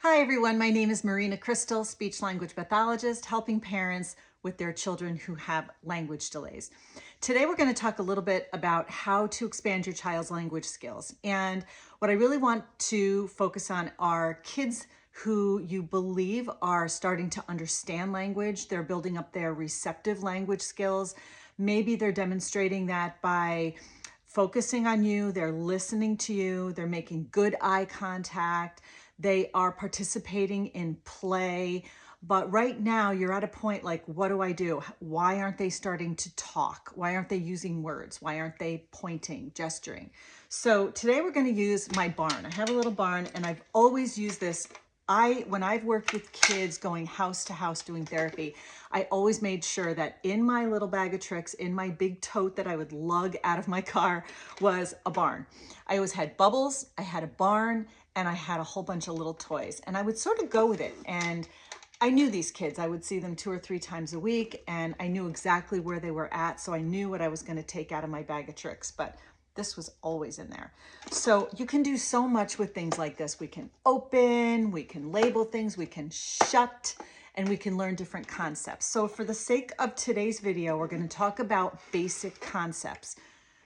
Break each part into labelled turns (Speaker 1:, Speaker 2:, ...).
Speaker 1: Hi everyone, my name is Marina Crystal, speech language pathologist, helping parents with their children who have language delays. Today we're going to talk a little bit about how to expand your child's language skills. And what I really want to focus on are kids who you believe are starting to understand language. They're building up their receptive language skills. Maybe they're demonstrating that by focusing on you, they're listening to you, they're making good eye contact, they are participating in play. But right now you're at a point like, what do I do? Why aren't they starting to talk? Why aren't they using words? Why aren't they pointing, gesturing? So today we're going to use my barn. I have a little barn and I've always used this. When I've worked with kids going house to house doing therapy, I always made sure that in my little bag of tricks, in my big tote that I would lug out of my car, was a barn. I always had bubbles, I had a barn, and I had a whole bunch of little toys. And I would sort of go with it. And I knew these kids. I would see them 2 or 3 times a week, and I knew exactly where they were at. So I knew what I was going to take out of my bag of tricks. But this was always in there. So you can do so much with things like this. We can open, we can label things, we can shut, and we can learn different concepts. So for the sake of today's video, we're going to talk about basic concepts.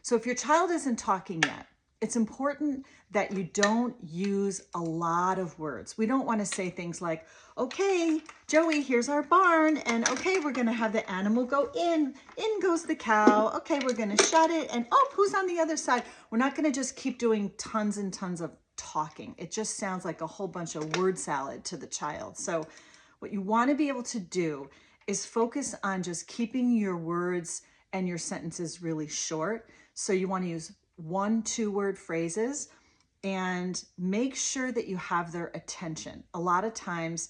Speaker 1: So if your child isn't talking yet, it's important that you don't use a lot of words. We don't want to say things like, okay, Joey, here's our barn. And okay, we're going to have the animal go in. In goes the cow. Okay, we're going to shut it. And oh, who's on the other side? We're not going to just keep doing tons and tons of talking. It just sounds like a whole bunch of word salad to the child. So what you want to be able to do is focus on just keeping your words and your sentences really short. So you want to use 1-2 word phrases and make sure that you have their attention. A lot of times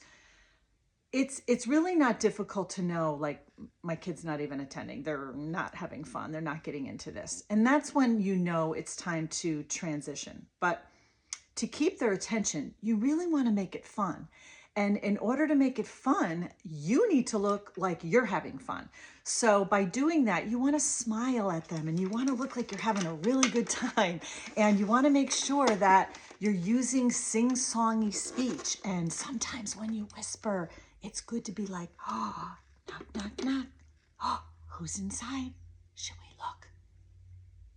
Speaker 1: it's really not difficult to know, like, my kid's not even attending, they're not having fun, they're not getting into this. And that's when you know it's time to transition. But to keep their attention, you really want to make it fun. And in order to make it fun, you need to look like you're having fun. So by doing that, you want to smile at them and you want to look like you're having a really good time. And you want to make sure that you're using sing-songy speech. And sometimes when you whisper, it's good to be like, oh, knock, knock, knock. Oh, who's inside? Should we look?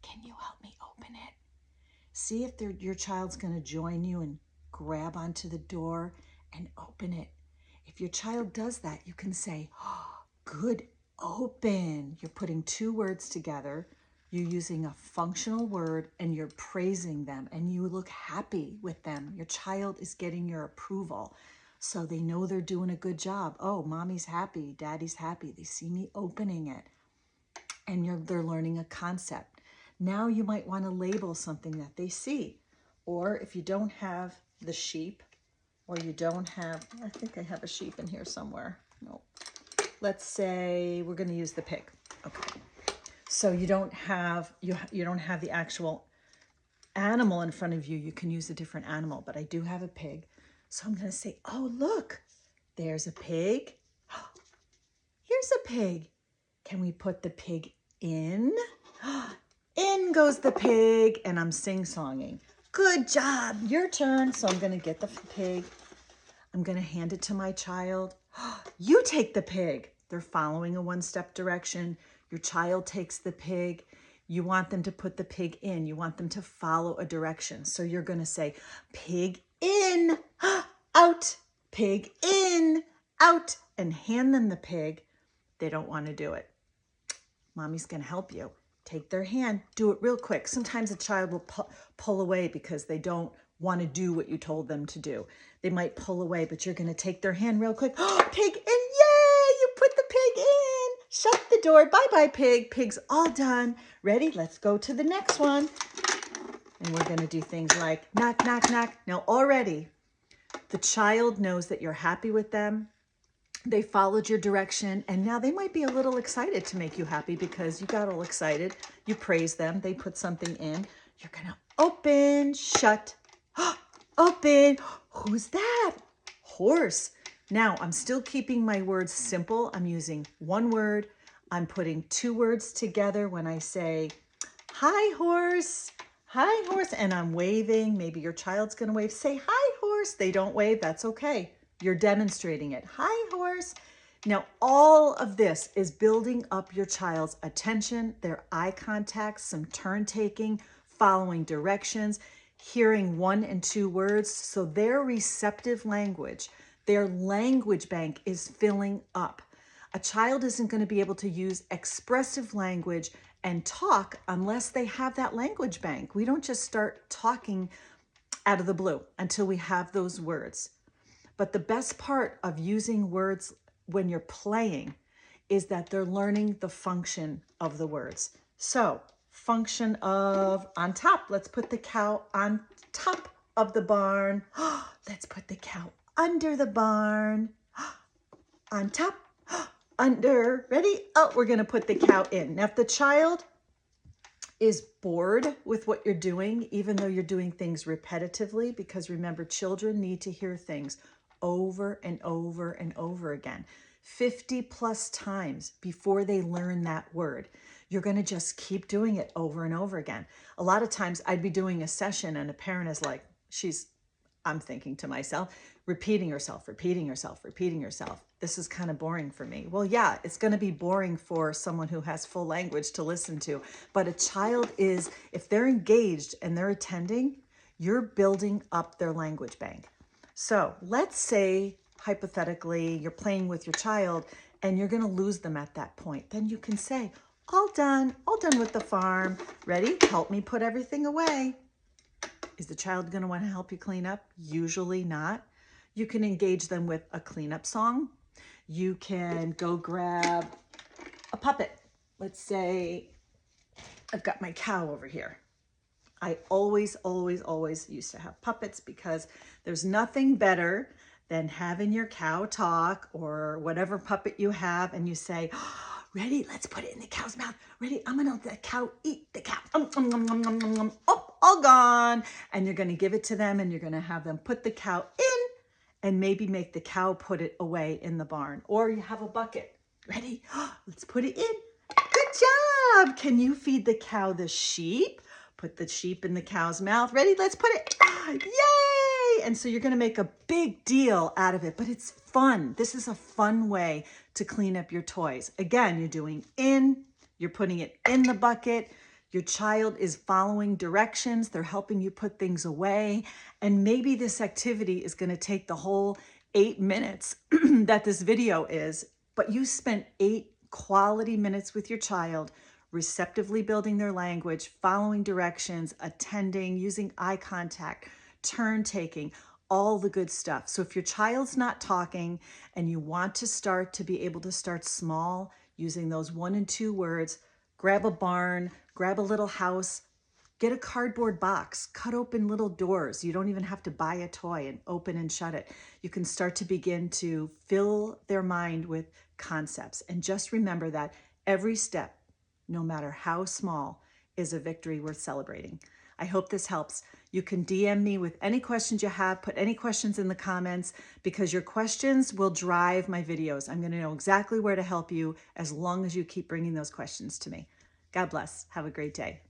Speaker 1: Can you help me open it? See if your child's going to join you and grab onto the door and open it. If your child does that, you can say, oh, good, open. You're putting 2 words together. You're using a functional word and you're praising them and you look happy with them. Your child is getting your approval. So they know they're doing a good job. Oh, mommy's happy, daddy's happy. They see me opening it. And they're learning a concept. Now you might want to label something that they see. Or if you don't have the sheep, or you don't have, I think I have a sheep in here somewhere. No. Let's say we're going to use the pig. Okay. So you don't have the actual animal in front of you. You can use a different animal, but I do have a pig. So I'm going to say, oh, look, there's a pig. Here's a pig. Can we put the pig in? In goes the pig, and I'm sing-songing. Good job, your turn. So I'm going to get the pig. I'm going to hand it to my child. You take the pig. They're following a 1-step direction. Your child takes the pig. You want them to put the pig in. You want them to follow a direction. So you're going to say, pig in, out, pig in, out, and hand them the pig. They don't want to do it. Mommy's going to help you. Take their hand, do it real quick. Sometimes a child will pull away because they don't want to do what you told them to do. They might pull away, but you're going to take their hand real quick. Oh, pig in, yay, you put the pig in. Shut the door, bye-bye pig. Pig's all done. Ready? Let's go to the next one. And we're going to do things like knock, knock, knock. Now already the child knows that you're happy with them. They followed your direction, and now they might be a little excited to make you happy because you got all excited. You praise them. They put something in. You're going to open, shut, open. Who's that? Horse. Now, I'm still keeping my words simple. I'm using 1 word. I'm putting 2 words together when I say, hi, horse. Hi, horse. And I'm waving. Maybe your child's going to wave. Say, hi, horse. horse. They don't wave, that's okay. You're demonstrating it. Hi, horse. Now, all of this is building up your child's attention, their eye contact, some turn taking, following directions, hearing 1 and 2 words. So their receptive language, their language bank is filling up. A child isn't going to be able to use expressive language and talk unless they have that language bank. We don't just start talking out of the blue until we have those words. But the best part of using words when you're playing is that they're learning the function of the words. So, function of on top. Let's put the cow on top of the barn. Let's put the cow under the barn. On top, under. Ready? Oh, we're going to put the cow in. Now, if the child is bored with what you're doing, even though you're doing things repetitively, because remember, children need to hear things over and over and over again, 50 plus times before they learn that word. You're going to just keep doing it over and over again. A lot of times I'd be doing a session and a parent is like, I'm thinking to myself, repeating herself. This is kind of boring for me. Well, yeah, it's going to be boring for someone who has full language to listen to. But a child is, if they're engaged and they're attending, you're building up their language bank. So let's say, hypothetically, you're playing with your child and you're going to lose them at that point. Then you can say, all done with the farm. Ready? Help me put everything away. Is the child going to want to help you clean up? Usually not. You can engage them with a cleanup song. You can go grab a puppet. Let's say I've got my cow over here. I always used to have puppets because there's nothing better than having your cow talk or whatever puppet you have and you say, oh, ready, let's put it in the cow's mouth. Ready, I'm gonna let the cow eat the cow. Oh, all gone. And you're gonna give it to them and you're gonna have them put the cow in and maybe make the cow put it away in the barn. Or you have a bucket. Ready, let's put it in. Good job. Can you feed the cow the sheep? Put the sheep in the cow's mouth. Ready? Let's put it. Yay! And so you're going to make a big deal out of it, but it's fun. This is a fun way to clean up your toys. Again, you're doing you're putting it in the bucket. Your child is following directions. They're helping you put things away. And maybe this activity is going to take the whole 8 minutes that this video is, but you spent 8 quality minutes with your child, receptively building their language, following directions, attending, using eye contact, turn taking, all the good stuff. So if your child's not talking and you want to start to be able to start small using those 1 and 2 words, grab a barn, grab a little house, get a cardboard box, cut open little doors. You don't even have to buy a toy and open and shut it. You can start to begin to fill their mind with concepts. And just remember that every step, no matter how small, is a victory worth celebrating. I hope this helps. You can DM me with any questions you have, put any questions in the comments, because your questions will drive my videos. I'm going to know exactly where to help you as long as you keep bringing those questions to me. God bless. Have a great day.